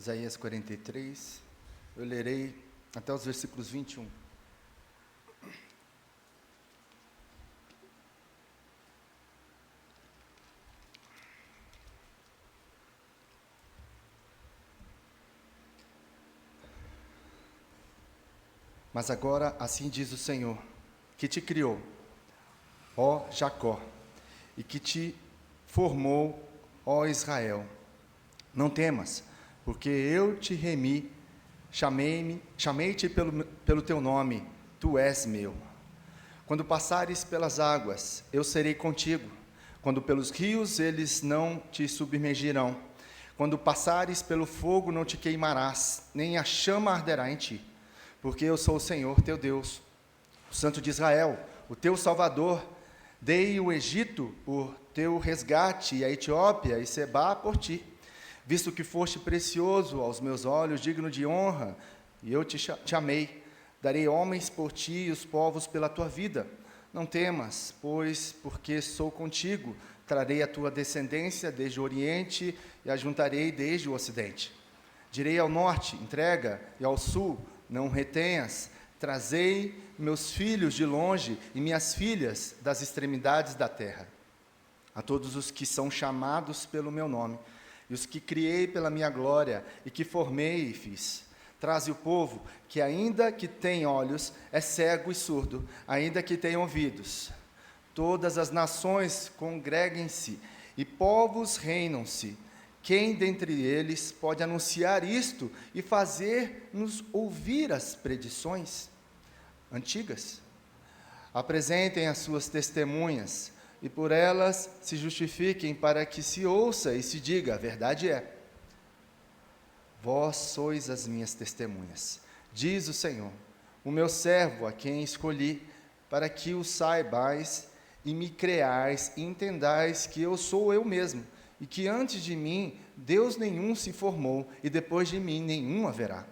Isaías 43, eu lerei até os versículos 21. Mas agora assim diz o Senhor, que te criou, ó Jacó, e que te formou, ó Israel. Não temas, porque eu te remi, chamei-te pelo teu nome, tu és meu. Quando passares pelas águas, eu serei contigo. Quando pelos rios, eles não te submergirão. Quando passares pelo fogo, não te queimarás, nem a chama arderá em ti. Porque eu sou o Senhor teu Deus, o Santo de Israel, o teu Salvador. Dei o Egito por teu resgate, e a Etiópia e Sebá por ti. Visto que foste precioso aos meus olhos, digno de honra, e eu te amei. Darei homens por ti e os povos pela tua vida. Não temas, pois, porque sou contigo. Trarei a tua descendência desde o Oriente e a juntarei desde o Ocidente. Direi ao norte, entrega, e ao sul, não retenhas. Trazei meus filhos de longe e minhas filhas das extremidades da terra. A todos os que são chamados pelo meu nome, e os que criei pela minha glória, e que formei e fiz. Traze o povo, que ainda que tem olhos, é cego e surdo, ainda que tenha ouvidos. Todas as nações congreguem-se, e povos reinam-se. Quem dentre eles pode anunciar isto e fazer-nos ouvir as predições antigas? Apresentem as suas testemunhas, e por elas se justifiquem, para que se ouça e se diga: a verdade é. Vós sois as minhas testemunhas, diz o Senhor, o meu servo, a quem escolhi, para que o saibais e me creais e entendais que eu sou eu mesmo, e que antes de mim Deus nenhum se formou, e depois de mim nenhum haverá.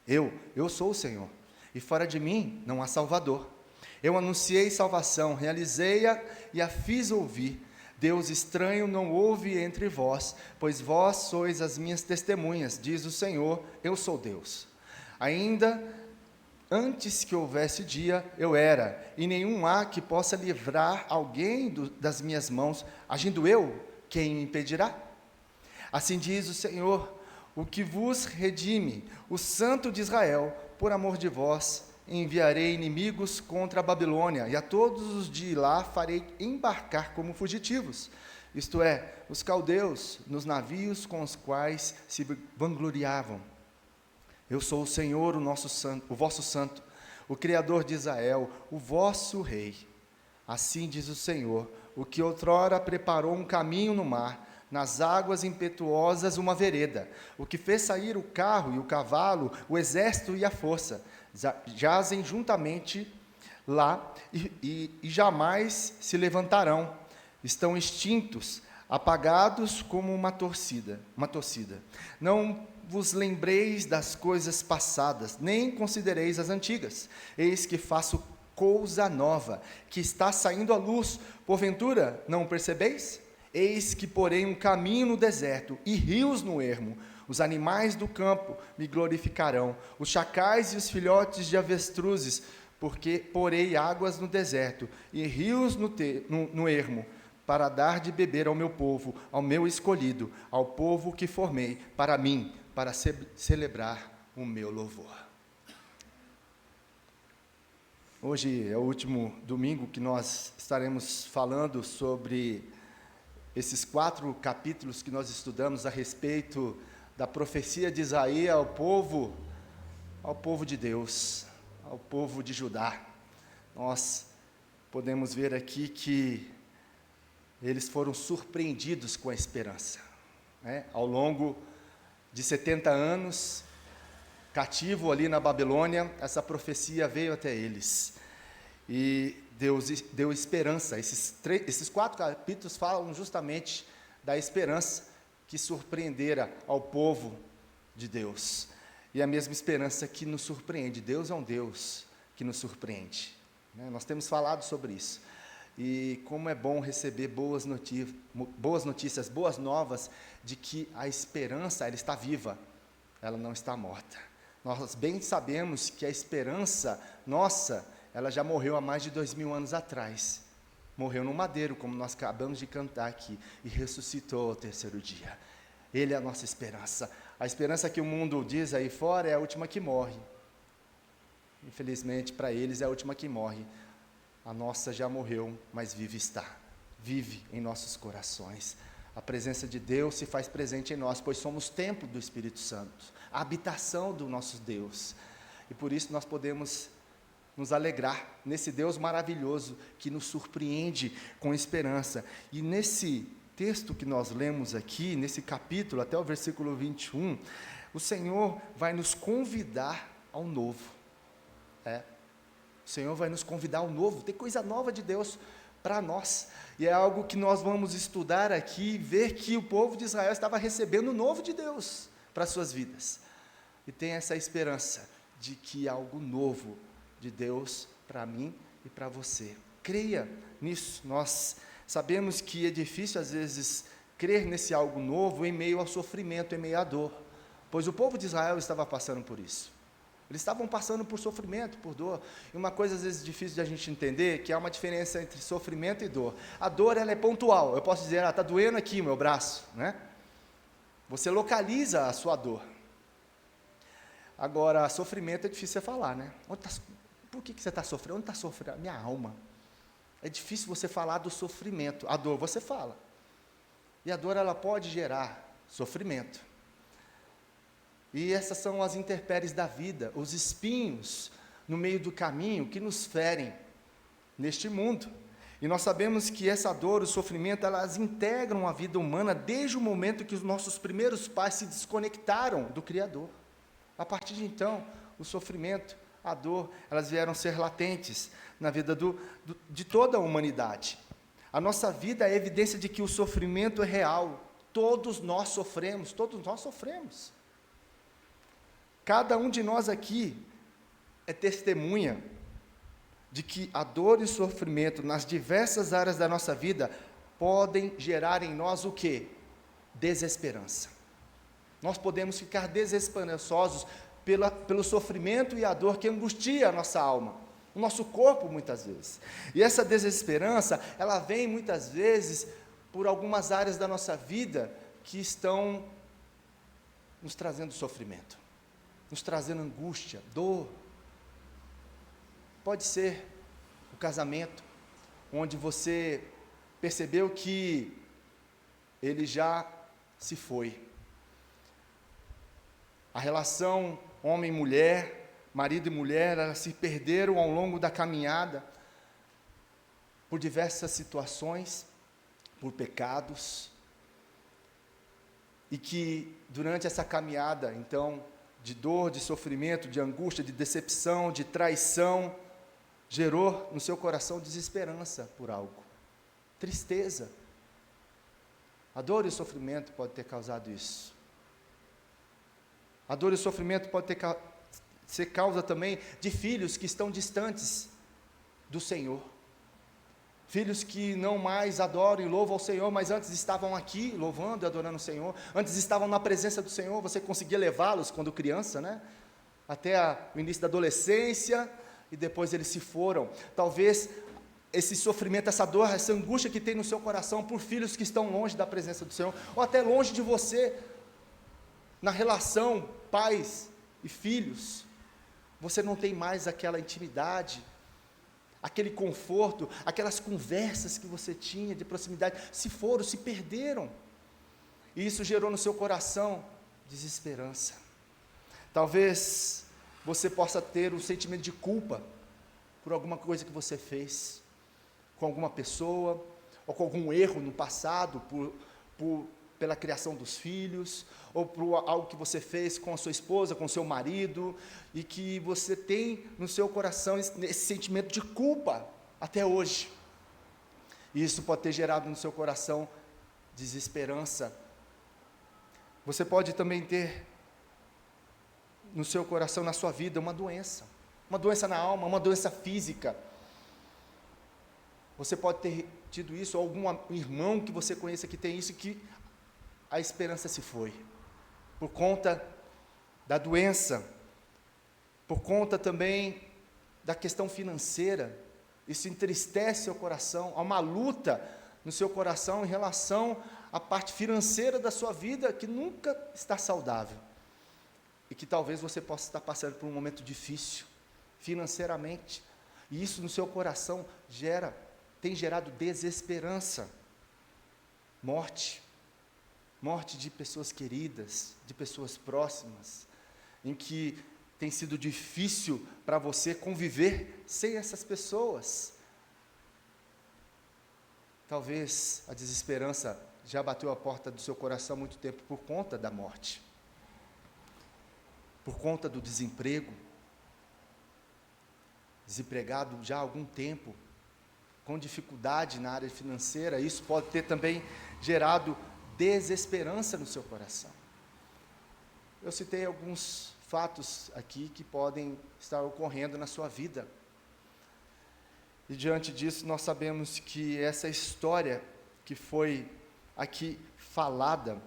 Eu sou o Senhor, e fora de mim não há Salvador. Eu anunciei salvação, realizei-a e a fiz ouvir. Deus estranho não houve entre vós, pois vós sois as minhas testemunhas, diz o Senhor, eu sou Deus. Ainda antes que houvesse dia, eu era, e nenhum há que possa livrar alguém das minhas mãos. Agindo eu, quem me impedirá? Assim diz o Senhor, o que vos redime, o Santo de Israel, por amor de vós, enviarei inimigos contra a Babilônia, e a todos os de lá farei embarcar como fugitivos, isto é, os caldeus, nos navios com os quais se vangloriavam. Eu sou o Senhor, o vosso santo, o Criador de Israel, o vosso rei. Assim diz o Senhor, o que outrora preparou um caminho no mar, nas águas impetuosas uma vereda, o que fez sair o carro e o cavalo, o exército e a força, jazem juntamente lá e jamais se levantarão, estão extintos, apagados como uma torcida. Não vos lembreis das coisas passadas, nem considereis as antigas. Eis que faço coisa nova, que está saindo à luz, porventura não percebeis? Eis que porei um caminho no deserto e rios no ermo. Os animais do campo me glorificarão, os chacais e os filhotes de avestruzes, porque porei águas no deserto e rios no ermo, para dar de beber ao meu povo, ao meu escolhido, ao povo que formei para mim, para celebrar o meu louvor. Hoje é o último domingo que nós estaremos falando sobre esses 4 capítulos que nós estudamos a respeito da profecia de Isaías ao povo de Deus, ao povo de Judá. Nós podemos ver aqui que eles foram surpreendidos com a esperança, né? Ao longo de 70 anos, cativo ali na Babilônia, essa profecia veio até eles. E Deus deu esperança. Esses 4 capítulos falam justamente da esperança que surpreendera ao povo de Deus. E a mesma esperança que nos surpreende. Deus é um Deus que nos surpreende, né? Nós temos falado sobre isso. E como é bom receber boas notícias, boas novas de que a esperança ela está viva, ela não está morta. Nós bem sabemos que a esperança nossa, ela já morreu há mais de 2000 anos atrás. Morreu no madeiro, como nós acabamos de cantar aqui, e ressuscitou ao terceiro dia. Ele é a nossa esperança. A esperança que o mundo diz aí fora é a última que morre. Infelizmente, para eles é a última que morre. A nossa já morreu, mas vive está. Vive em nossos corações. A presença de Deus se faz presente em nós, pois somos templo do Espírito Santo, a habitação do nosso Deus. E por isso nós podemos nos alegrar nesse Deus maravilhoso que nos surpreende com esperança. E nesse texto que nós lemos aqui, nesse capítulo, até o versículo 21, o Senhor vai nos convidar ao novo. O Senhor vai nos convidar ao novo, tem coisa nova de Deus para nós, e é algo que nós vamos estudar aqui, ver que o povo de Israel estava recebendo o novo de Deus para as suas vidas, e tem essa esperança de que algo novo de Deus para mim e para você. Creia nisso. Nós sabemos que é difícil às vezes crer nesse algo novo em meio ao sofrimento, em meio à dor, pois o povo de Israel estava passando por isso. Eles estavam passando por sofrimento, por dor. E uma coisa às vezes difícil de a gente entender, que há uma diferença entre sofrimento e dor. A dor, ela é pontual. Eu posso dizer, está doendo aqui o meu braço, né? Você localiza a sua dor. Agora, sofrimento é difícil você falar, né? Por que você está sofrendo? Onde está sofrendo? Minha alma. É difícil você falar do sofrimento. A dor você fala. E a dor, ela pode gerar sofrimento. E essas são as intempéries da vida, os espinhos no meio do caminho que nos ferem neste mundo. E nós sabemos que essa dor, o sofrimento, elas integram a vida humana desde o momento que os nossos primeiros pais se desconectaram do Criador. A partir de então, o sofrimento, a dor, elas vieram ser latentes na vida de toda a humanidade. A nossa vida é evidência de que o sofrimento é real. Todos nós sofremos, todos nós sofremos. Cada um de nós aqui é testemunha de que a dor e o sofrimento nas diversas áreas da nossa vida podem gerar em nós o quê? Desesperança. Nós podemos ficar desesperançosos pelo sofrimento e a dor que angustia a nossa alma, o nosso corpo muitas vezes. E essa desesperança, ela vem muitas vezes por algumas áreas da nossa vida que estão nos trazendo sofrimento, nos trazendo angústia, dor. Pode ser o casamento, onde você percebeu que ele já se foi. A relação homem e mulher, marido e mulher, elas se perderam ao longo da caminhada, por diversas situações, por pecados, e que durante essa caminhada, então, de dor, de sofrimento, de angústia, de decepção, de traição, gerou no seu coração desesperança por algo, tristeza. A dor e o sofrimento podem ter causado isso. A dor e o sofrimento podem ser causa também de filhos que estão distantes do Senhor. Filhos que não mais adoram e louvam ao Senhor, mas antes estavam aqui louvando e adorando o Senhor, antes estavam na presença do Senhor, você conseguia levá-los quando criança, né? Até o início da adolescência, e depois eles se foram. Talvez esse sofrimento, essa dor, essa angústia que tem no seu coração por filhos que estão longe da presença do Senhor, ou até longe de você, na relação pais e filhos, você não tem mais aquela intimidade, aquele conforto, aquelas conversas que você tinha de proximidade, se perderam, e isso gerou no seu coração desesperança. Talvez você possa ter um sentimento de culpa por alguma coisa que você fez com alguma pessoa, ou com algum erro no passado, pela criação dos filhos, ou por algo que você fez com a sua esposa, com o seu marido, e que você tem no seu coração esse sentimento de culpa até hoje. E isso pode ter gerado no seu coração desesperança. Você pode também ter no seu coração, na sua vida, uma doença na alma, uma doença física. Você pode ter tido isso, ou algum irmão que você conheça que tem isso, que a esperança se foi, por conta da doença, por conta também da questão financeira. Isso entristece seu coração, há uma luta no seu coração em relação à parte financeira da sua vida que nunca está saudável. E que talvez você possa estar passando por um momento difícil, financeiramente. E isso no seu coração tem gerado desesperança, morte de pessoas queridas, de pessoas próximas, em que tem sido difícil para você conviver sem essas pessoas. Talvez a desesperança já bateu a porta do seu coração há muito tempo por conta da morte, por conta do desemprego, desempregado já há algum tempo, com dificuldade na área financeira. Isso pode ter também gerado desesperança no seu coração. Eu citei alguns fatos aqui que podem estar ocorrendo na sua vida. E diante disso, nós sabemos que essa história que foi aqui falada,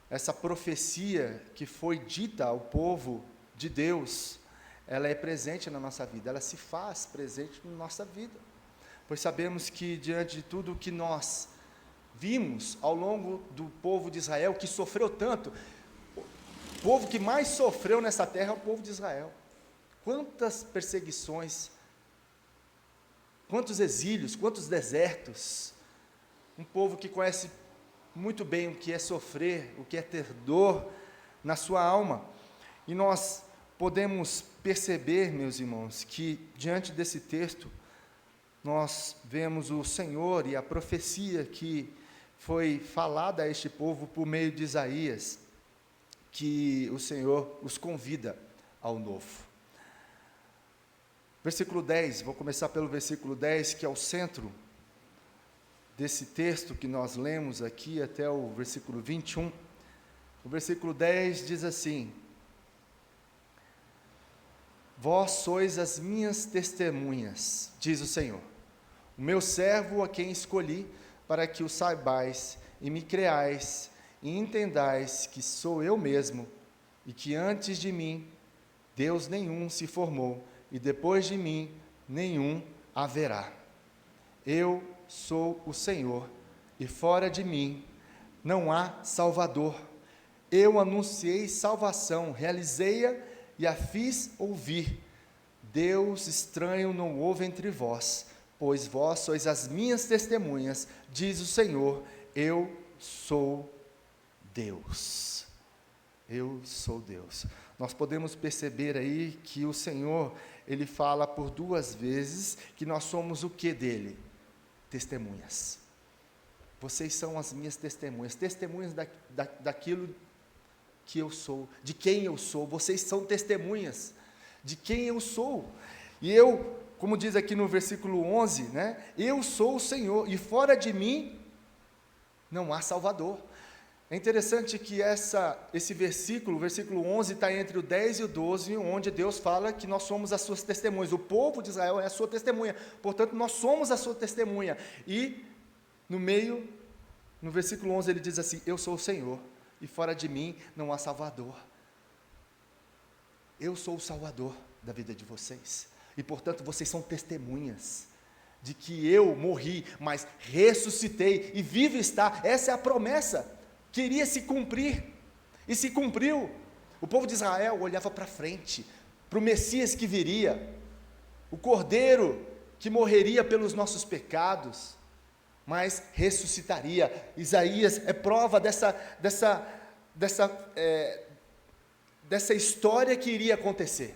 essa profecia que foi dita ao povo de Deus, ela é presente na nossa vida, ela se faz presente na nossa vida. Pois sabemos que diante de tudo que nós vimos ao longo do povo de Israel, que sofreu tanto, o povo que mais sofreu nessa terra é o povo de Israel. Quantas perseguições, quantos exílios, quantos desertos. Um povo que conhece muito bem o que é sofrer, o que é ter dor na sua alma. E nós podemos perceber, meus irmãos, que diante desse texto, nós vemos o Senhor e a profecia que foi falada a este povo por meio de Isaías, que o Senhor os convida ao novo. Versículo 10, vou começar pelo versículo 10, que é o centro desse texto que nós lemos aqui até o versículo 21. O versículo 10 diz assim: Vós sois as minhas testemunhas, diz o Senhor, o meu servo a quem escolhi, para que o saibais e me creais e entendais que sou eu mesmo, e que antes de mim Deus nenhum se formou, e depois de mim nenhum haverá. Eu sou o Senhor, e fora de mim não há Salvador. Eu anunciei salvação, realizei-a e a fiz ouvir. Deus estranho não houve entre vós, pois vós sois as minhas testemunhas, diz o Senhor, eu sou Deus. Eu sou Deus. Nós podemos perceber aí que o Senhor, Ele fala por duas vezes que nós somos o que dele? Testemunhas. Vocês são as minhas testemunhas, testemunhas daquilo que eu sou, de quem eu sou. Vocês são testemunhas de quem eu sou. E eu, como diz aqui no versículo 11, né? Eu sou o Senhor, e fora de mim não há Salvador. É interessante que esse versículo, o versículo 11, está entre o 10 e o 12, onde Deus fala que nós somos as suas testemunhas. O povo de Israel é a sua testemunha, portanto, nós somos a sua testemunha. E, no meio, no versículo 11, ele diz assim, eu sou o Senhor, e fora de mim não há Salvador. Eu sou o Salvador da vida de vocês, e, portanto, vocês são testemunhas de que eu morri, mas ressuscitei, e vivo está. Essa é a promessa. Queria se cumprir, e se cumpriu. O povo de Israel olhava para frente, para o Messias que viria, o Cordeiro que morreria pelos nossos pecados, mas ressuscitaria. Isaías é prova dessa história que iria acontecer.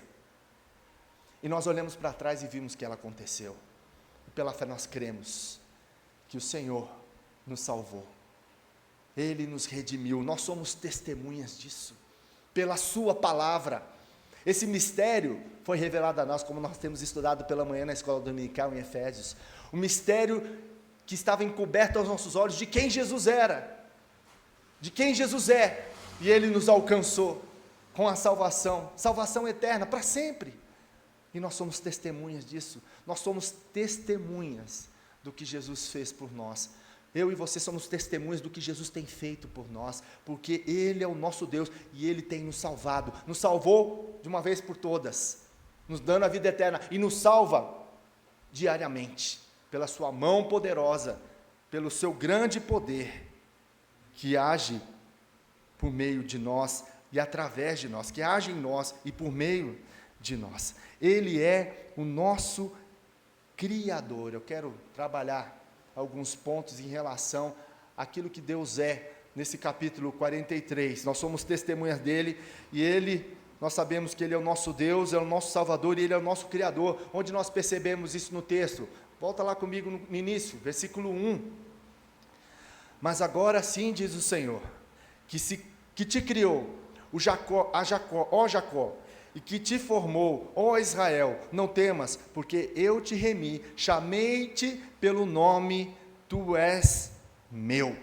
E nós olhamos para trás e vimos que ela aconteceu. E pela fé nós cremos que o Senhor nos salvou. Ele nos redimiu, nós somos testemunhas disso, pela sua palavra. Esse mistério foi revelado a nós, como nós temos estudado pela manhã na escola dominical em Efésios, o mistério que estava encoberto aos nossos olhos, de quem Jesus era, de quem Jesus é, e Ele nos alcançou com a salvação eterna, para sempre, e nós somos testemunhas disso, nós somos testemunhas do que Jesus fez por nós, Eu e você somos testemunhas do que Jesus tem feito por nós, porque Ele é o nosso Deus e Ele tem nos salvado. Nos salvou de uma vez por todas, nos dando a vida eterna e nos salva diariamente, pela Sua mão poderosa, pelo Seu grande poder, que age por meio de nós e através de nós, que age em nós e por meio de nós. Ele é o nosso Criador. Eu quero trabalhar alguns pontos em relação àquilo que Deus é, nesse capítulo 43, nós somos testemunhas dEle, e nós sabemos que Ele é o nosso Deus, é o nosso Salvador, e Ele é o nosso Criador. Onde nós percebemos isso no texto? Volta lá comigo no início, versículo 1, mas agora sim diz o Senhor, que te criou, ó Jacó, e que te formou, ó Israel, não temas, porque eu te remi, chamei-te pelo nome, tu és meu.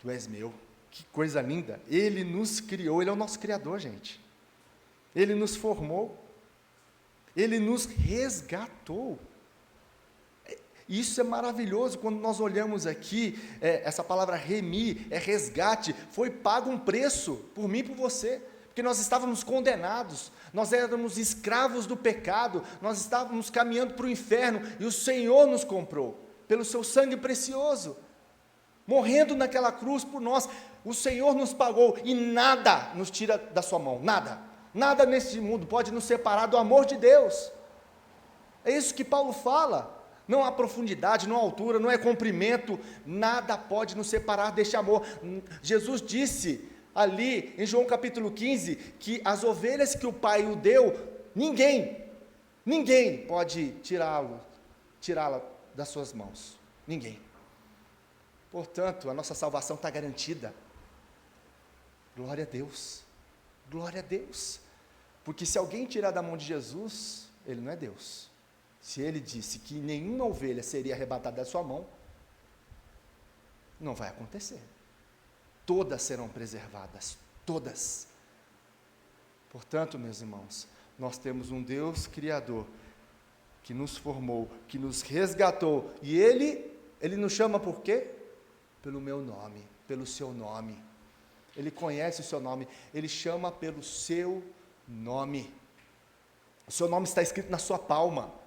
Tu és meu. Que coisa linda. Ele nos criou, Ele é o nosso Criador, gente. Ele nos formou, Ele nos resgatou. Isso é maravilhoso, quando nós olhamos aqui, essa palavra remir, é resgate, foi pago um preço, por mim e por você, porque nós estávamos condenados, nós éramos escravos do pecado, nós estávamos caminhando para o inferno, e o Senhor nos comprou, pelo seu sangue precioso, morrendo naquela cruz por nós. O Senhor nos pagou, e nada nos tira da sua mão, nada nesse mundo pode nos separar do amor de Deus. É isso que Paulo fala. Não há profundidade, não há altura, não é comprimento, nada pode nos separar deste amor. Jesus disse ali em João capítulo 15, que as ovelhas que o Pai o deu, ninguém pode tirá-la das suas mãos, ninguém. Portanto, a nossa salvação está garantida. Glória a Deus, porque se alguém tirar da mão de Jesus, ele não é Deus. Se Ele disse que nenhuma ovelha seria arrebatada da sua mão, não vai acontecer. Todas serão preservadas, todas. Portanto, meus irmãos, nós temos um Deus Criador, que nos formou, que nos resgatou, e Ele nos chama por quê? Pelo meu nome, pelo seu nome. Ele conhece o seu nome, Ele chama pelo seu nome. O seu nome está escrito na sua palma.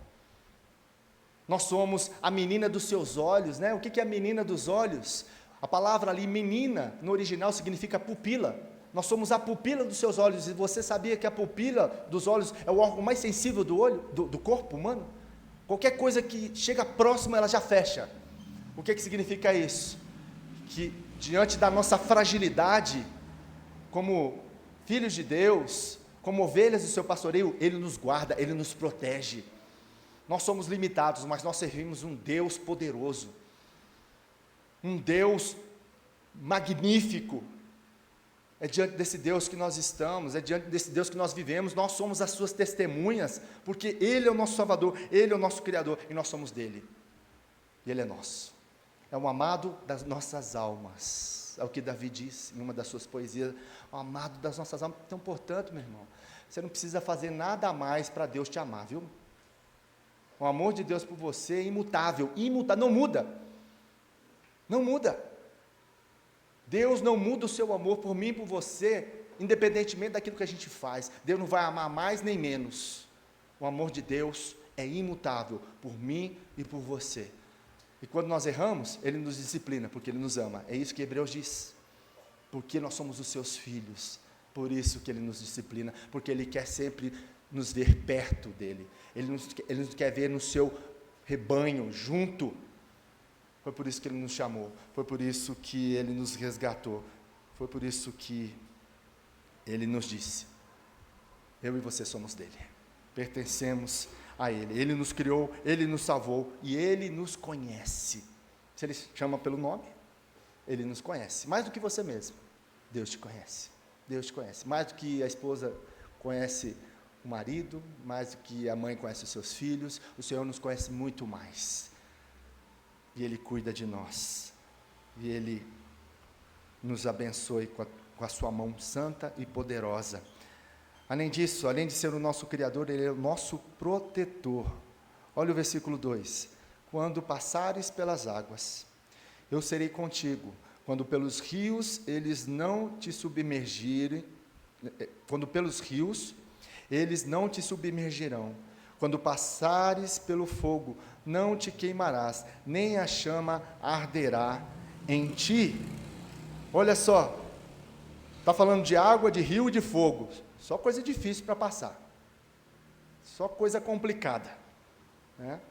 Nós somos a menina dos seus olhos, né? O que é a menina dos olhos? A palavra ali, menina, no original significa pupila. Nós somos a pupila dos seus olhos, e você sabia que a pupila dos olhos é o órgão mais sensível do olho, do corpo humano? Qualquer coisa que chega próximo, ela já fecha. O que significa isso? Que diante da nossa fragilidade, como filhos de Deus, como ovelhas do seu pastoreio, Ele nos guarda, Ele nos protege. Nós somos limitados, mas nós servimos um Deus poderoso, um Deus magnífico. É diante desse Deus que nós estamos, é diante desse Deus que nós vivemos. Nós somos as suas testemunhas, porque Ele é o nosso Salvador, Ele é o nosso Criador, e nós somos dele, e Ele é nosso. É o amado das nossas almas, é o que Davi diz em uma das suas poesias, o amado das nossas almas. Então, portanto, meu irmão, você não precisa fazer nada a mais para Deus te amar, viu? O amor de Deus por você é imutável, não muda. Deus não muda o seu amor por mim e por você, independentemente daquilo que a gente faz. Deus não vai amar mais nem menos. O amor de Deus é imutável por mim e por você. E quando nós erramos, Ele nos disciplina, porque Ele nos ama. É isso que Hebreus diz. Porque nós somos os seus filhos, por isso que Ele nos disciplina, porque Ele quer sempre nos ver perto dEle. Ele nos quer ver no seu rebanho, junto. Foi por isso que Ele nos chamou, foi por isso que Ele nos resgatou, foi por isso que Ele nos disse: eu e você somos dEle, pertencemos a Ele. Ele nos criou, Ele nos salvou e Ele nos conhece. Se Ele chama pelo nome, Ele nos conhece, mais do que você mesmo. Deus te conhece, mais do que a esposa conhece o marido, mais do que a mãe conhece os seus filhos, o Senhor nos conhece muito mais, e Ele cuida de nós, e Ele nos abençoe com a sua mão santa e poderosa. Além disso, além de ser o nosso Criador, Ele é o nosso protetor. Olha o versículo 2: quando passares pelas águas, Eu serei contigo, quando pelos rios eles não te submergirem, quando pelos rios eles não te submergirão. Quando passares pelo fogo, não te queimarás, nem a chama arderá em ti. Olha só, está falando de água, de rio e de fogo. Só coisa difícil para passar. Só coisa complicada, né?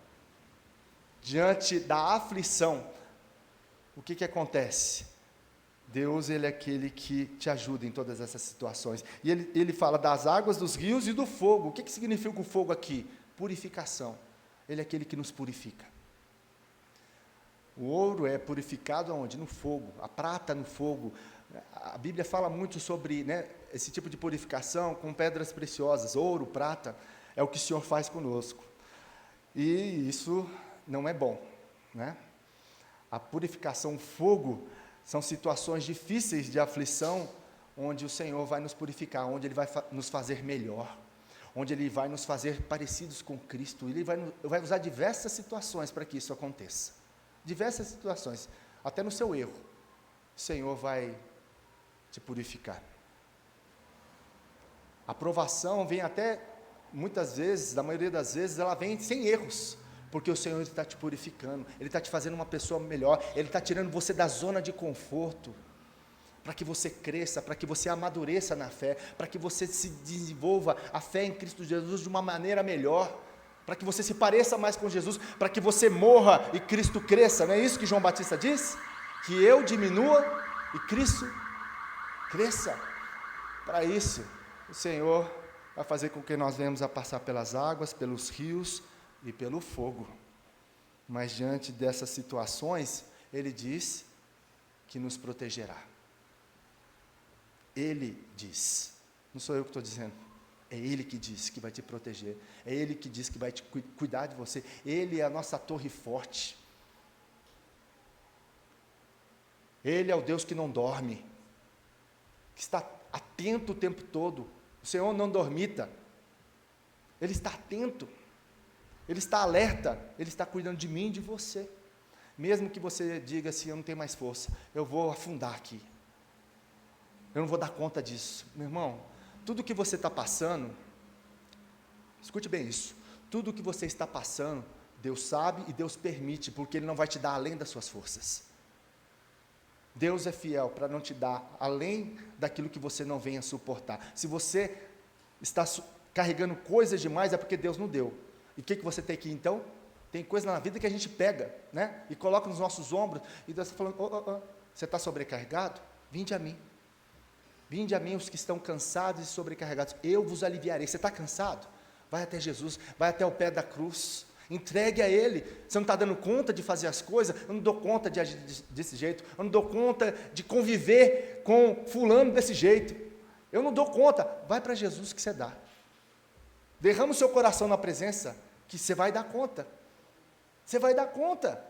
Diante da aflição, o que acontece? Deus, Ele é aquele que te ajuda em todas essas situações. E Ele fala das águas, dos rios e do fogo. O que significa o fogo aqui? Purificação. Ele é aquele que nos purifica. O ouro é purificado aonde? No fogo. A prata no fogo. A Bíblia fala muito sobre, né, esse tipo de purificação com pedras preciosas. Ouro, prata, é o que o Senhor faz conosco. E isso não é bom, né? A purificação, o fogo, são situações difíceis de aflição, onde o Senhor vai nos purificar, onde Ele vai nos fazer melhor, onde Ele vai nos fazer parecidos com Cristo. Ele vai usar diversas situações para que isso aconteça. Diversas situações, até no seu erro, o Senhor vai te purificar. A aprovação vem até, muitas vezes, da maioria das vezes, ela vem sem erros, porque o Senhor está te purificando, Ele está te fazendo uma pessoa melhor, Ele está tirando você da zona de conforto, para que você cresça, para que você amadureça na fé, para que você se desenvolva a fé em Cristo Jesus de uma maneira melhor, para que você se pareça mais com Jesus, para que você morra e Cristo cresça. Não é isso que João Batista diz? Que eu diminua e Cristo cresça. Para isso, o Senhor vai fazer com que nós venhamos a passar pelas águas, pelos rios e pelo fogo. Mas diante dessas situações, Ele diz que nos protegerá. Ele diz, não sou eu que estou dizendo, é Ele que diz que vai te proteger, é Ele que diz que vai te cuidar de você, Ele é a nossa torre forte, Ele é o Deus que não dorme, que está atento o tempo todo. O Senhor não dormita, Ele está atento, Ele está alerta, Ele está cuidando de mim e de você, mesmo que você diga assim, eu não tenho mais força, eu vou afundar aqui, eu não vou dar conta disso. Meu irmão, tudo que você está passando, escute bem isso, tudo que você está passando, Deus sabe e Deus permite, porque Ele não vai te dar além das suas forças. Deus é fiel para não te dar além daquilo que você não venha suportar. Se você está carregando coisas demais, é porque Deus não deu. E o que você tem que ir, então? Tem coisa na vida que a gente pega, né? E coloca nos nossos ombros, e Deus está falando, você está sobrecarregado? Vinde a mim. Vinde a mim os que estão cansados e sobrecarregados, eu vos aliviarei. Você está cansado? Vai até Jesus, vai até o pé da cruz, entregue a Ele. Você não está dando conta de fazer as coisas? Eu não dou conta de agir desse jeito, eu não dou conta de conviver com fulano desse jeito, eu não dou conta. Vai para Jesus que você dá. Derrama o seu coração na presença, que você vai dar conta. Você vai dar conta.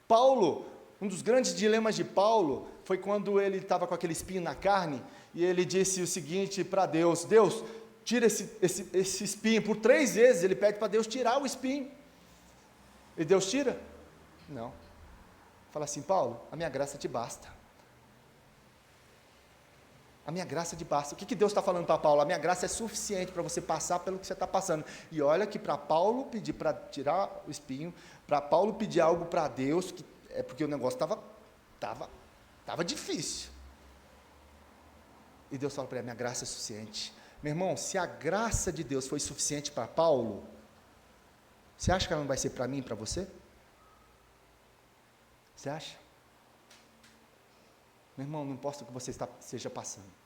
Paulo, um dos grandes dilemas de Paulo, foi quando ele estava com aquele espinho na carne, e ele disse o seguinte para Deus, Deus, tira esse espinho. Por 3 vezes ele pede para Deus tirar o espinho, e Deus tira? Não. Fala assim, Paulo, a minha graça te basta, a minha graça te basta. O que Deus está falando para Paulo? A minha graça é suficiente para você passar pelo que você está passando. E olha que para Paulo pedir para tirar o espinho, para Paulo pedir algo para Deus, é porque o negócio estava difícil. E Deus fala para ele, minha graça é suficiente. Meu irmão, se a graça de Deus foi suficiente para Paulo, você acha que ela não vai ser para mim e para você? Você acha? Meu irmão, não importa o que você esteja passando.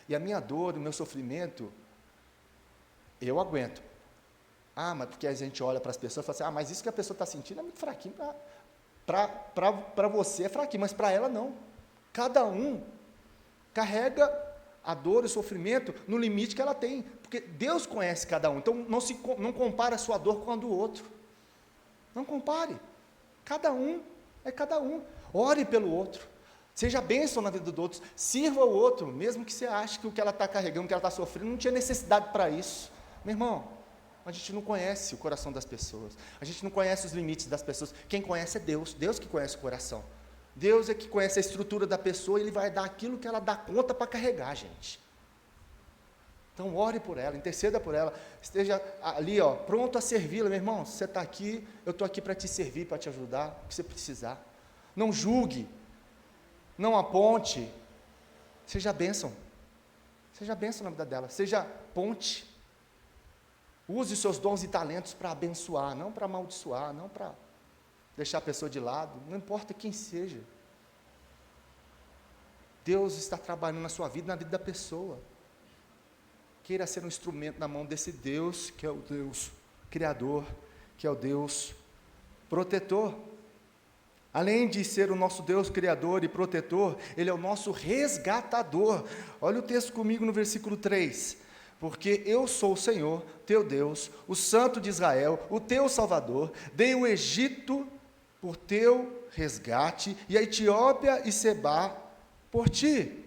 E a minha dor, o meu sofrimento, eu aguento. Mas porque a gente olha para as pessoas e fala assim, mas isso que a pessoa está sentindo é muito fraquinho. Para você é fraquinho, mas para ela não. Cada um carrega a dor e o sofrimento no limite que ela tem, porque Deus conhece cada um. Então não compare a sua dor com a do outro. Não compare. Cada um é cada um. Ore pelo outro. Seja bênção na vida do outro. Sirva o outro, mesmo que você ache que o que ela está carregando, o que ela está sofrendo, não tinha necessidade para isso. Meu irmão, A gente não conhece o coração das pessoas. A gente não conhece os limites das pessoas. Quem conhece é Deus. Deus que conhece o coração. Deus é que conhece a estrutura da pessoa, Ele vai dar aquilo que ela dá conta para carregar, gente. Então, ore por ela, interceda por ela, esteja ali, pronto a servi-la. Meu irmão, você está aqui, eu estou aqui para te servir, para te ajudar, o que você precisar. Não julgue, não aponte, seja bênção na vida dela, seja ponte. Use os seus dons e talentos para abençoar, não para amaldiçoar, não para deixar a pessoa de lado, não importa quem seja. Deus está trabalhando na sua vida, na vida da pessoa. Queira ser um instrumento na mão desse Deus, que é o Deus Criador, que é o Deus protetor. Além de ser o nosso Deus Criador e protetor, Ele é o nosso resgatador. Olha o texto comigo no versículo 3. Porque eu sou o Senhor, teu Deus, o Santo de Israel, o teu Salvador, dei o Egito por teu resgate, e a Etiópia e Sebá por ti.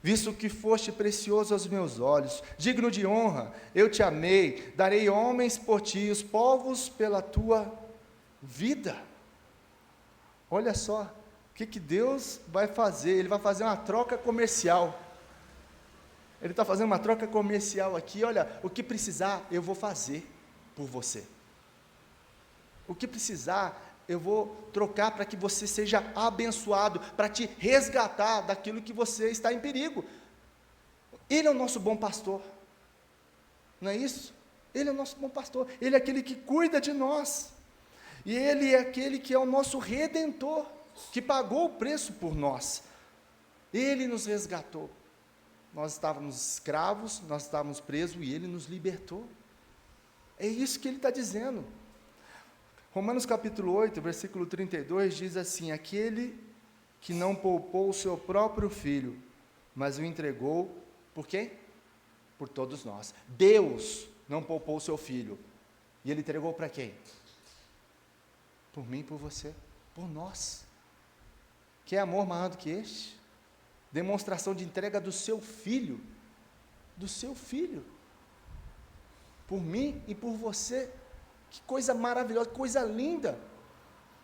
Visto que foste precioso aos meus olhos, digno de honra, eu te amei, darei homens por ti, os povos pela tua vida. Olha só, o que Deus vai fazer? Ele vai fazer uma troca comercial. Ele está fazendo uma troca comercial aqui. Olha, o que precisar, eu vou fazer por você. O que precisar, eu vou trocar para que você seja abençoado, para te resgatar daquilo que você está em perigo. Ele é o nosso bom pastor, não é isso? Ele é o nosso bom pastor, Ele é aquele que cuida de nós, e Ele é aquele que é o nosso Redentor, que pagou o preço por nós. Ele nos resgatou. Nós estávamos escravos, nós estávamos presos, e Ele nos libertou. É isso que Ele está dizendo. Romanos capítulo 8, versículo 32, diz assim: aquele que não poupou o seu próprio filho, mas o entregou, por quem? Por todos nós. Deus não poupou o seu filho, e Ele entregou para quem? Por mim e por você, por nós. Quer amor maior do que este? Demonstração de entrega do seu filho, por mim e por você. Que coisa maravilhosa, que coisa linda.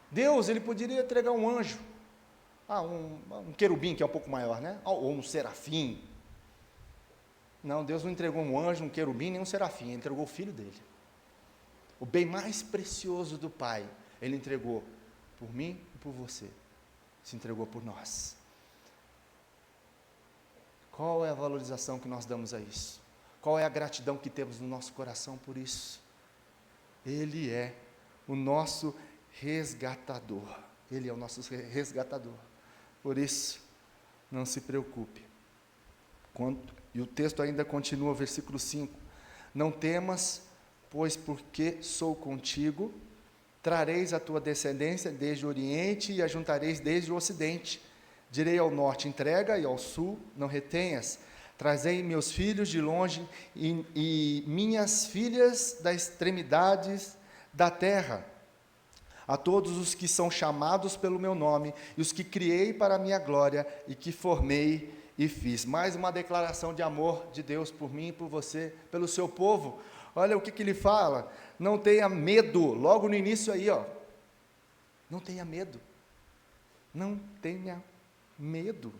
Deus, Ele poderia entregar um anjo, um querubim, que é um pouco maior, né? Ou um serafim. Não, Deus não entregou um anjo, um querubim, nem um serafim, Ele entregou o filho dele. O bem mais precioso do Pai, Ele entregou por mim e por você. Se entregou por nós. Qual é a valorização que nós damos a isso? Qual é a gratidão que temos no nosso coração por isso? Ele é o nosso resgatador. Ele é o nosso resgatador. Por isso, não se preocupe. E o texto ainda continua, versículo 5. Não temas, pois porque sou contigo, trareis a tua descendência desde o oriente e a juntareis desde o ocidente. Direi ao norte, entrega, e ao sul, não retenhas. Trazei meus filhos de longe e minhas filhas das extremidades da terra. A todos os que são chamados pelo meu nome, e os que criei para a minha glória, e que formei e fiz. Mais uma declaração de amor de Deus por mim, por você, pelo seu povo. Olha o que Ele fala: não tenha medo, logo no início aí, não tenha medo, não tenha medo.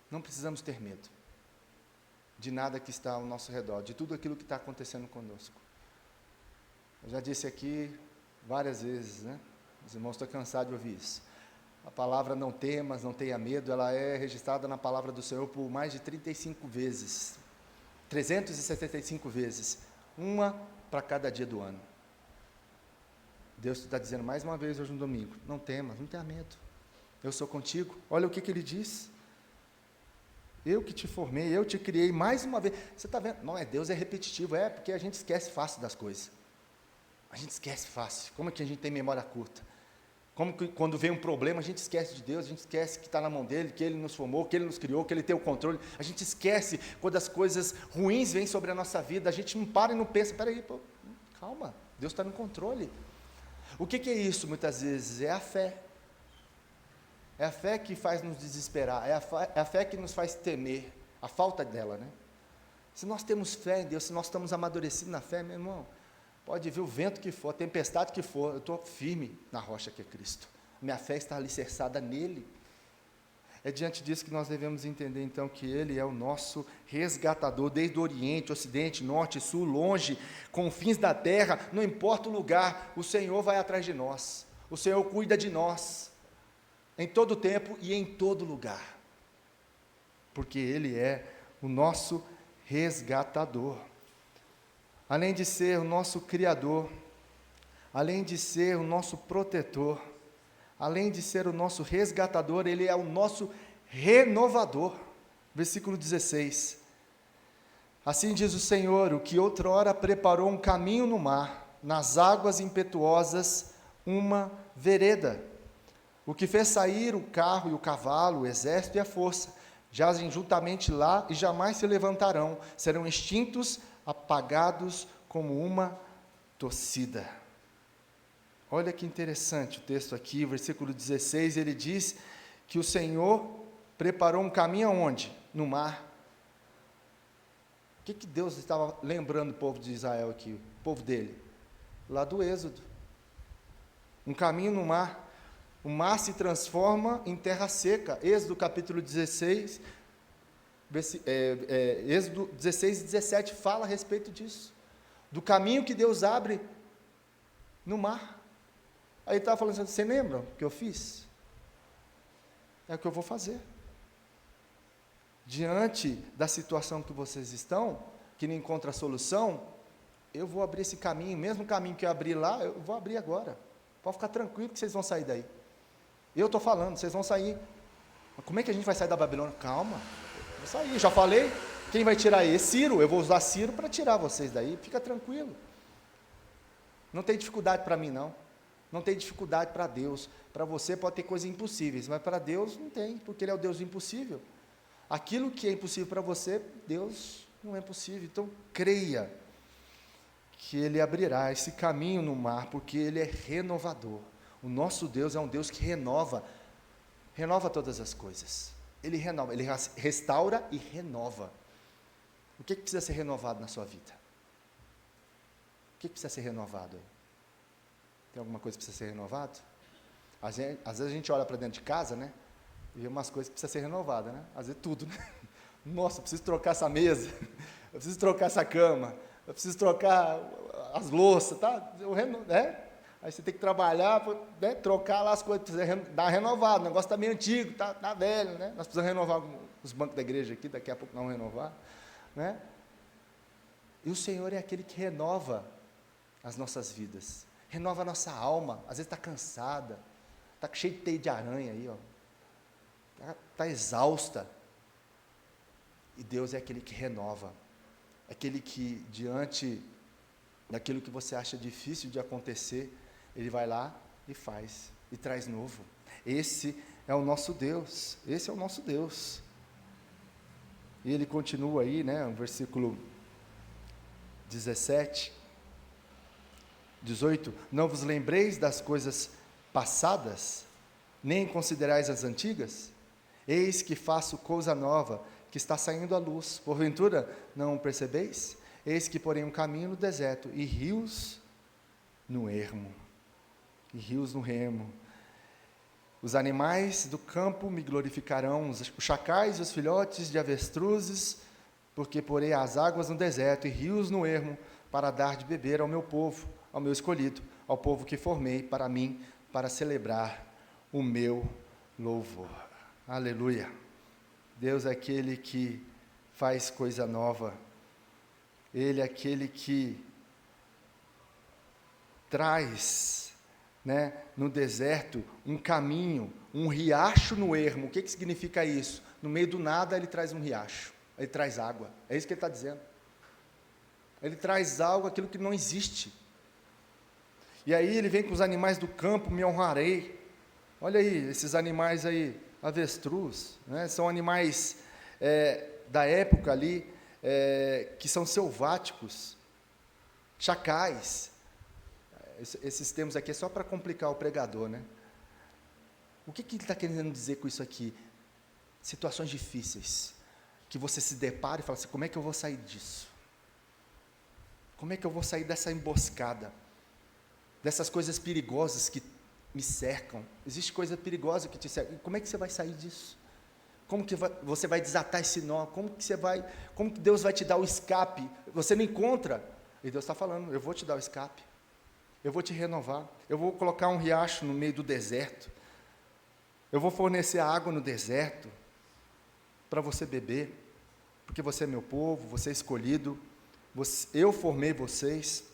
Não precisamos ter medo de nada que está ao nosso redor, de tudo aquilo que está acontecendo conosco. Eu já disse aqui várias vezes, né? Os irmãos estão cansados de ouvir isso. A palavra não temas, não tenha medo, ela é registrada na palavra do Senhor por mais de 35 vezes, 375 vezes, uma para cada dia do ano. Deus está dizendo mais uma vez hoje no domingo: não temas, não tenha medo, eu sou contigo. Olha o que Ele diz: eu que te formei, eu te criei. Mais uma vez, você está vendo? Não é Deus, é repetitivo, porque a gente esquece fácil das coisas. A gente esquece fácil. Como é que a gente tem memória curta? Como que quando vem um problema, a gente esquece de Deus, a gente esquece que está na mão dEle, que Ele nos formou, que Ele nos criou, que Ele tem o controle. A gente esquece quando as coisas ruins vêm sobre a nossa vida, a gente não para e não pensa: peraí, calma, Deus está no controle. O que é isso muitas vezes? É a fé. É a fé que faz nos desesperar, é a fé que nos faz temer, a falta dela, né? Se nós temos fé em Deus, se nós estamos amadurecidos na fé, meu irmão, pode vir o vento que for, a tempestade que for, eu estou firme na rocha que é Cristo. Minha fé está alicerçada nele. É diante disso que nós devemos entender, então, que Ele é o nosso resgatador, desde o Oriente, Ocidente, Norte, Sul, longe, confins da terra, não importa o lugar, o Senhor vai atrás de nós, o Senhor cuida de nós, em todo tempo e em todo lugar, porque Ele é o nosso resgatador. Além de ser o nosso Criador, além de ser o nosso protetor, além de ser o nosso resgatador, Ele é o nosso renovador. Versículo 16. Assim diz o Senhor, o que outrora preparou um caminho no mar, nas águas impetuosas, uma vereda. O que fez sair o carro e o cavalo, o exército e a força, jazem juntamente lá e jamais se levantarão, serão extintos, apagados como uma tossida. Olha que interessante o texto aqui, versículo 16, ele diz que o Senhor preparou um caminho aonde? No mar. O que Deus estava lembrando o povo de Israel aqui, o povo dele? Lá do Êxodo. Um caminho no mar. O mar se transforma em terra seca. Êxodo capítulo 16, Êxodo 16 e 17 fala a respeito disso. Do caminho que Deus abre no mar. Aí ele estava falando assim, você lembra o que eu fiz? É o que eu vou fazer. Diante da situação que vocês estão, que não encontra solução, eu vou abrir esse caminho, mesmo caminho que eu abri lá, eu vou abrir agora. Pode ficar tranquilo que vocês vão sair daí. Eu estou falando, vocês vão sair. Mas como é que a gente vai sair da Babilônia? Calma, eu vou sair, já falei. Quem vai tirar aí? Ciro, eu vou usar Ciro para tirar vocês daí, fica tranquilo. Não tem dificuldade para mim não. Não tem dificuldade para Deus. Para você pode ter coisas impossíveis, mas para Deus não tem, porque Ele é o Deus do impossível. Aquilo que é impossível para você, Deus não é possível. Então, creia que Ele abrirá esse caminho no mar, porque Ele é renovador. O nosso Deus é um Deus que renova todas as coisas. Ele renova, Ele restaura e renova. O que precisa ser renovado na sua vida? O que precisa ser renovado aí? Tem alguma coisa que precisa ser renovado? Às vezes a gente olha para dentro de casa, né? E vê umas coisas que precisam ser renovadas, né? Às vezes tudo, né? Nossa, eu preciso trocar essa mesa, eu preciso trocar essa cama, eu preciso trocar as louças, tá? Né? Aí você tem que trabalhar, né? Trocar lá as coisas, precisa dar uma renovada, o negócio está meio antigo, tá velho, né? Nós precisamos renovar os bancos da igreja aqui, daqui a pouco não vamos renovar, né? E o Senhor é aquele que renova as nossas vidas. Renova a nossa alma, às vezes está cansada, está cheio de teia de aranha aí, está exausta, e Deus é aquele que renova, aquele que diante daquilo que você acha difícil de acontecer, Ele vai lá e faz, e traz novo. Esse é o nosso Deus, esse é o nosso Deus. E Ele continua aí, né, no versículo 17, 18, não vos lembreis das coisas passadas, nem considerais as antigas? Eis que faço coisa nova, que está saindo à luz, porventura não percebeis? Eis que porém um caminho no deserto, e rios no ermo, Os animais do campo me glorificarão, os chacais e os filhotes de avestruzes, porque porei as águas no deserto, e rios no ermo, para dar de beber ao meu povo, ao meu escolhido, ao povo que formei para mim, para celebrar o meu louvor. Aleluia. Deus é aquele que faz coisa nova. Ele é aquele que traz, né, no deserto um caminho, um riacho no ermo. O que significa isso? No meio do nada Ele traz um riacho, Ele traz água. É isso que Ele está dizendo. Ele traz algo, aquilo que não existe. E aí Ele vem com os animais do campo, me honrarei. Olha aí, esses animais aí, avestruz, né, são animais da época ali, que são selváticos, chacais. Esses termos aqui é só para complicar o pregador, né? O que ele está querendo dizer com isso aqui? Situações difíceis, que você se depara e fala assim: como é que eu vou sair disso? Como é que eu vou sair dessa emboscada? Dessas coisas perigosas que me cercam? Existe coisa perigosa que te cerca. Como é que você vai sair disso? Como que você vai desatar esse nó? Como que Deus vai te dar o escape? Você não encontra. E Deus está falando: eu vou te dar o escape. Eu vou te renovar. Eu vou colocar um riacho no meio do deserto. Eu vou fornecer água no deserto para você beber, porque você é meu povo, você é escolhido. Eu formei vocês,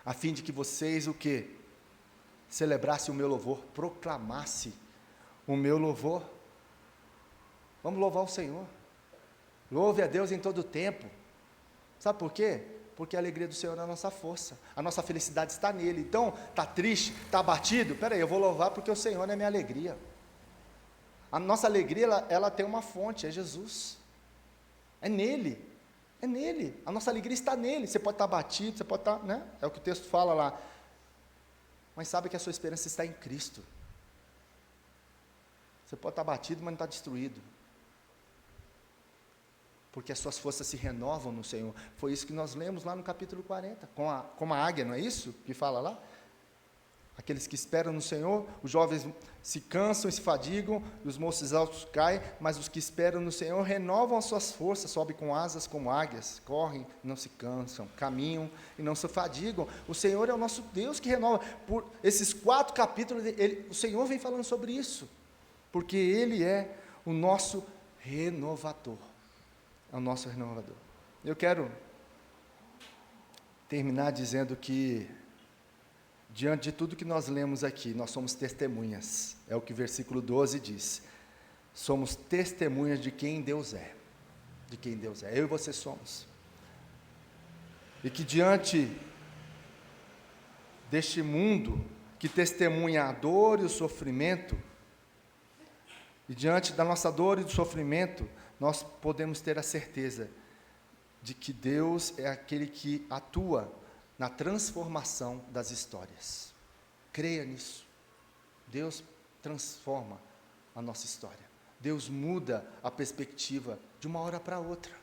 a fim de que vocês o quê? Celebrassem o meu louvor, proclamasse o meu louvor. Vamos louvar o Senhor. Louve a Deus em todo o tempo. Sabe por quê? Porque a alegria do Senhor é a nossa força, a nossa felicidade está nele. Então, está triste, está abatido? Peraí, eu vou louvar porque o Senhor é minha alegria. A nossa alegria, ela tem uma fonte, é Jesus. É nele, é nele. A nossa alegria está nele. Você pode estar abatido, você pode estar, né? É o que o texto fala lá. Mas sabe que a sua esperança está em Cristo. Você pode estar abatido, mas não está destruído. Porque as suas forças se renovam no Senhor. Foi isso que nós lemos lá no capítulo 40, como a águia, não é isso que fala lá? Aqueles que esperam no Senhor, os jovens se cansam e se fadigam, e os moços altos caem, mas os que esperam no Senhor renovam as suas forças, sobem com asas como águias, correm e não se cansam, caminham e não se fadigam. O Senhor é o nosso Deus que renova. Por esses 4 capítulos, o Senhor vem falando sobre isso, porque Ele é o nosso renovador. É o nosso renovador. Eu quero terminar dizendo que, diante de tudo que nós lemos aqui, nós somos testemunhas. É o que o versículo 12 diz. Somos testemunhas de quem Deus é. De quem Deus é. Eu e você somos. E que diante deste mundo que testemunha a dor e o sofrimento, e diante da nossa dor e do sofrimento, nós podemos ter a certeza de que Deus é aquele que atua na transformação das histórias. Creia nisso. Deus transforma a nossa história. Deus muda a perspectiva de uma hora para outra.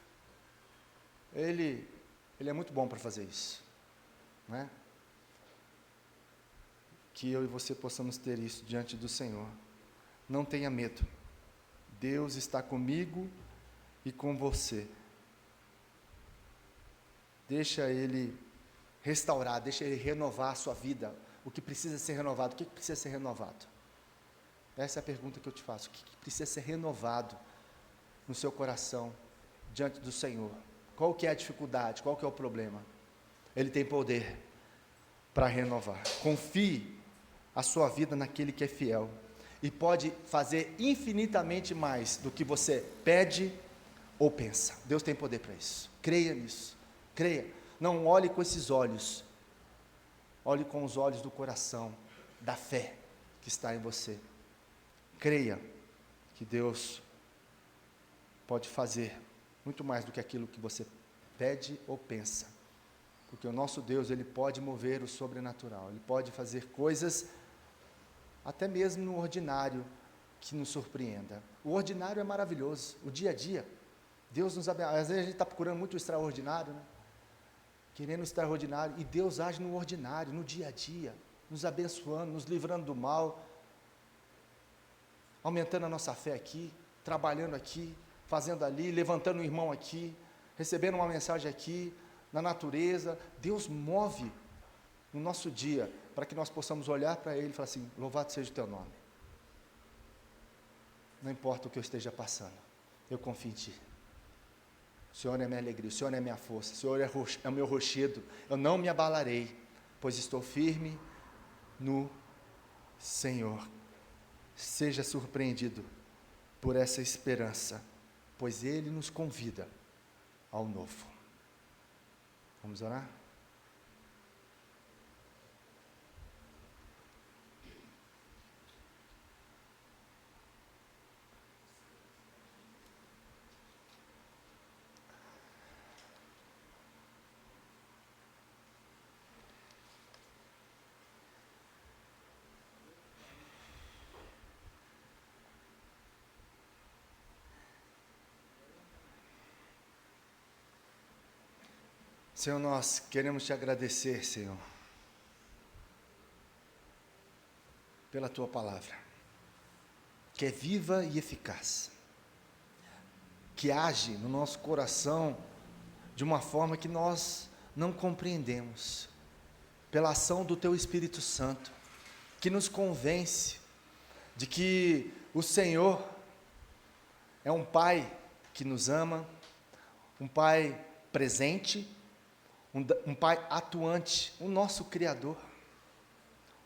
Ele é muito bom para fazer isso, não é? Que eu e você possamos ter isso diante do Senhor. Não tenha medo. Deus está comigo e com você. Deixa Ele restaurar, deixa Ele renovar a sua vida. O que precisa ser renovado? O que precisa ser renovado? Essa é a pergunta que eu te faço. O que precisa ser renovado no seu coração, diante do Senhor? Qual que é a dificuldade? Qual que é o problema? Ele tem poder para renovar. Confie a sua vida naquele que é fiel e pode fazer infinitamente mais do que você pede ou pensa. Deus tem poder para isso. Creia nisso. Creia. Não olhe com esses olhos. Olhe com os olhos do coração, da fé que está em você. Creia que Deus pode fazer muito mais do que aquilo que você pede ou pensa. Porque o nosso Deus, Ele pode mover o sobrenatural. Ele pode fazer coisas, até mesmo no ordinário, que nos surpreenda. O ordinário é maravilhoso. O dia a dia. Deus nos abençoa. Às vezes a gente está procurando muito o extraordinário, né? Querendo o extraordinário. E Deus age no ordinário, no dia a dia. Nos abençoando, nos livrando do mal. Aumentando a nossa fé aqui. Trabalhando aqui. Fazendo ali. Levantando um irmão aqui. Recebendo uma mensagem aqui. Na natureza. Deus move no nosso dia para que nós possamos olhar para Ele e falar assim: louvado seja o Teu nome. Não importa o que eu esteja passando, eu confio em Ti. O Senhor é minha alegria, o Senhor é minha força, o Senhor é o meu rochedo. Eu não me abalarei, pois estou firme no Senhor. Seja surpreendido por essa esperança, pois Ele nos convida ao novo. Vamos orar? Senhor, nós queremos te agradecer, Senhor, pela tua palavra, que é viva e eficaz, que age no nosso coração de uma forma que nós não compreendemos, pela ação do teu Espírito Santo, que nos convence de que o Senhor é um Pai que nos ama, um Pai presente, um Pai atuante, o nosso Criador,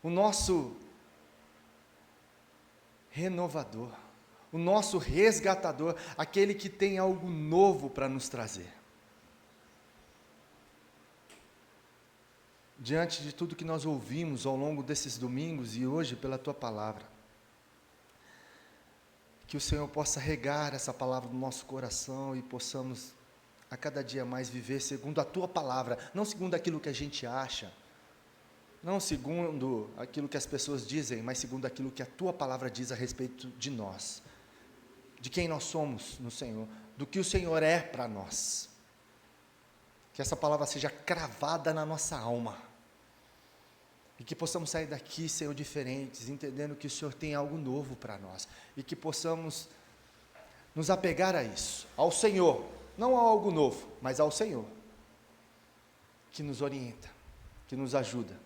o nosso renovador, o nosso resgatador, aquele que tem algo novo para nos trazer. Diante de tudo que nós ouvimos ao longo desses domingos e hoje pela tua palavra, que o Senhor possa regar essa palavra no nosso coração e possamos a cada dia mais viver segundo a tua palavra, não segundo aquilo que a gente acha, não segundo aquilo que as pessoas dizem, mas segundo aquilo que a tua palavra diz a respeito de nós, de quem nós somos no Senhor, do que o Senhor é para nós. Que essa palavra seja cravada na nossa alma e que possamos sair daqui, Senhor, diferentes, entendendo que o Senhor tem algo novo para nós e que possamos nos apegar a isso, ao Senhor, não a algo novo, mas ao Senhor, que nos orienta, que nos ajuda,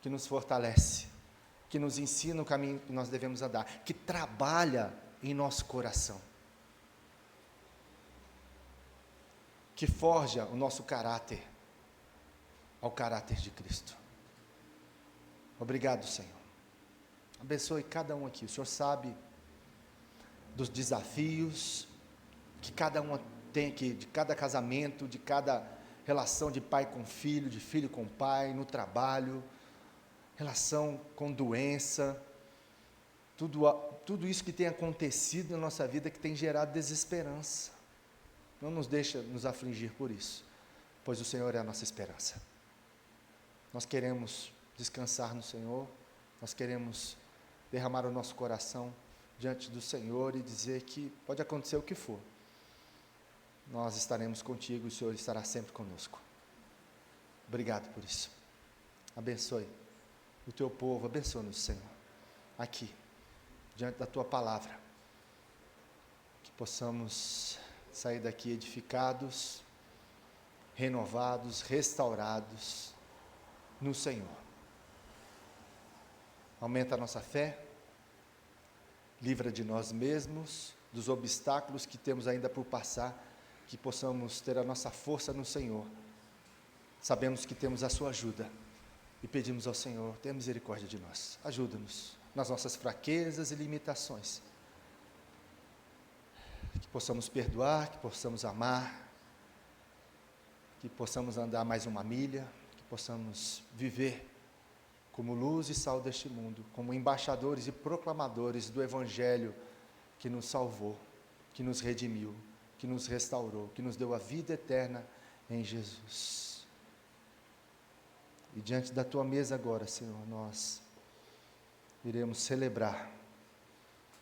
que nos fortalece, que nos ensina o caminho que nós devemos andar, que trabalha em nosso coração, que forja o nosso caráter ao caráter de Cristo. Obrigado, Senhor. Abençoe cada um aqui. O Senhor sabe dos desafios que cada um tem aqui, de cada casamento, de cada relação de pai com filho, de filho com pai, no trabalho, relação com doença, tudo isso que tem acontecido na nossa vida que tem gerado desesperança. Não nos deixa nos afligir por isso, pois o Senhor é a nossa esperança. Nós queremos descansar no Senhor, nós queremos derramar o nosso coração diante do Senhor e dizer que pode acontecer o que for, nós estaremos contigo e o Senhor estará sempre conosco. Obrigado por isso. Abençoe o teu povo, abençoe-nos, Senhor, aqui, diante da tua palavra, que possamos sair daqui edificados, renovados, restaurados no Senhor. Aumenta a nossa fé, livra de nós mesmos, dos obstáculos que temos ainda por passar, que possamos ter a nossa força no Senhor. Sabemos que temos a sua ajuda e pedimos ao Senhor, tenha misericórdia de nós, ajuda-nos nas nossas fraquezas e limitações, que possamos perdoar, que possamos amar, que possamos andar mais uma milha, que possamos viver como luz e sal deste mundo, como embaixadores e proclamadores do Evangelho que nos salvou, que nos redimiu, que nos restaurou, que nos deu a vida eterna em Jesus. E diante da tua mesa agora, Senhor, nós iremos celebrar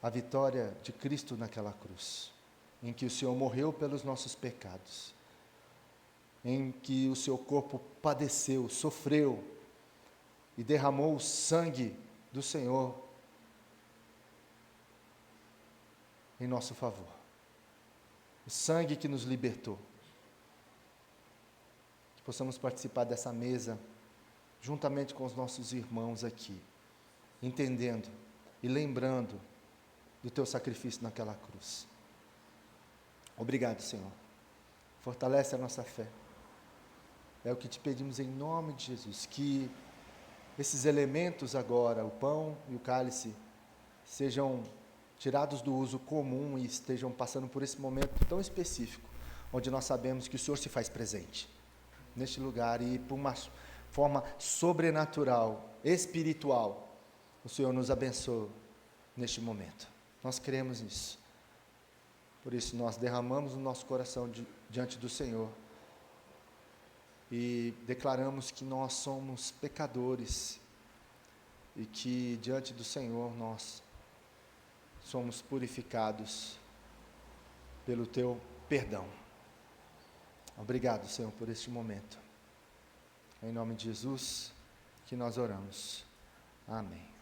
a vitória de Cristo naquela cruz, em que o Senhor morreu pelos nossos pecados, em que o seu corpo padeceu, sofreu, e derramou o sangue do Senhor em nosso favor. O sangue que nos libertou. Que possamos participar dessa mesa, juntamente com os nossos irmãos aqui, entendendo e lembrando do teu sacrifício naquela cruz. Obrigado, Senhor. Fortalece a nossa fé. É o que te pedimos em nome de Jesus, que esses elementos agora, o pão e o cálice, sejam tirados do uso comum e estejam passando por esse momento tão específico, onde nós sabemos que o Senhor se faz presente neste lugar e por uma forma sobrenatural, espiritual, o Senhor nos abençoa neste momento. Nós cremos nisso. Por isso nós derramamos o nosso coração diante do Senhor e declaramos que nós somos pecadores e que diante do Senhor nós somos purificados pelo teu perdão. Obrigado, Senhor, por este momento. Em nome de Jesus que nós oramos. Amém.